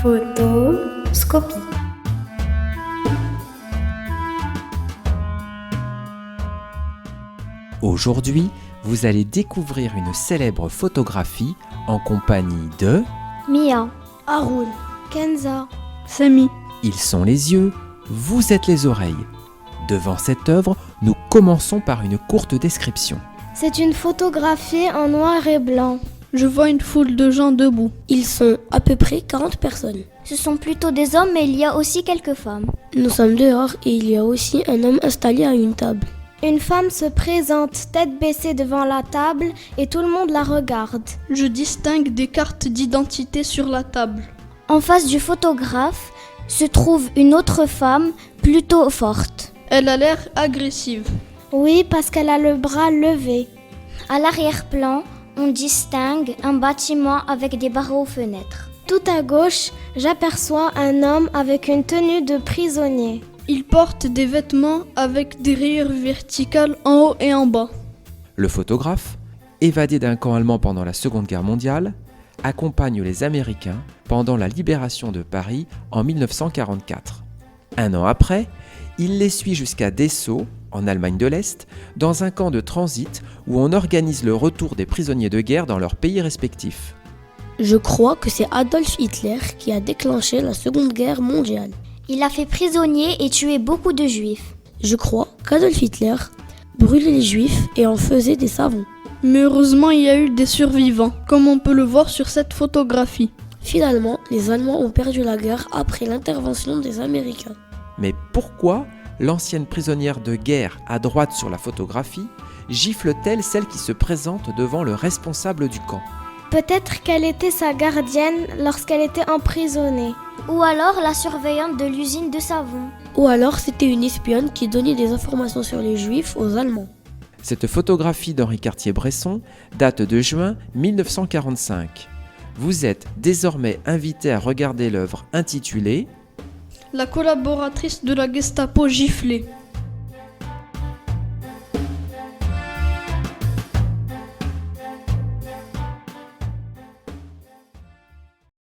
Photoscopie. Aujourd'hui, vous allez découvrir une célèbre photographie en compagnie de... Mia, Haroun, Kenza, Samy. Ils sont les yeux, vous êtes les oreilles. Devant cette œuvre, nous commençons par une courte description. c'est une photographie en noir et blanc. Je vois une foule de gens debout. Ils sont à peu près 40 personnes. Ce sont plutôt des hommes, mais il y a aussi quelques femmes. Nous sommes dehors et il y a aussi un homme installé à une table. Une femme se présente tête baissée devant la table et tout le monde la regarde. Je distingue des cartes d'identité sur la table. En face du photographe se trouve une autre femme plutôt forte. Elle a l'air agressive. Oui, parce qu'elle a le bras levé. À l'arrière-plan, on distingue un bâtiment avec des barreaux aux fenêtres. Tout à gauche, j'aperçois un homme avec une tenue de prisonnier. Il porte des vêtements avec des rayures verticales en haut et en bas. Le photographe, évadé d'un camp allemand pendant la Seconde Guerre mondiale, accompagne les Américains pendant la libération de Paris en 1944. Un an après, il les suit jusqu'à Dessau, en Allemagne de l'Est, dans un camp de transit où on organise le retour des prisonniers de guerre dans leurs pays respectifs. Je crois que c'est Adolf Hitler qui a déclenché la Seconde Guerre mondiale. Il a fait prisonnier et tué beaucoup de juifs. Je crois qu'Adolf Hitler brûlait les juifs et en faisait des savons. Mais heureusement, il y a eu des survivants, comme on peut le voir sur cette photographie. Finalement, les Allemands ont perdu la guerre après l'intervention des Américains. Mais pourquoi l'ancienne prisonnière de guerre à droite sur la photographie gifle-t-elle celle qui se présente devant le responsable du camp ? Peut-être qu'elle était sa gardienne lorsqu'elle était emprisonnée. Ou alors la surveillante de l'usine de savon. Ou alors c'était une espionne qui donnait des informations sur les Juifs aux Allemands. Cette photographie d'Henri Cartier-Bresson date de juin 1945. Vous êtes désormais invité à regarder l'œuvre intitulée La collaboratrice de la Gestapo giflée.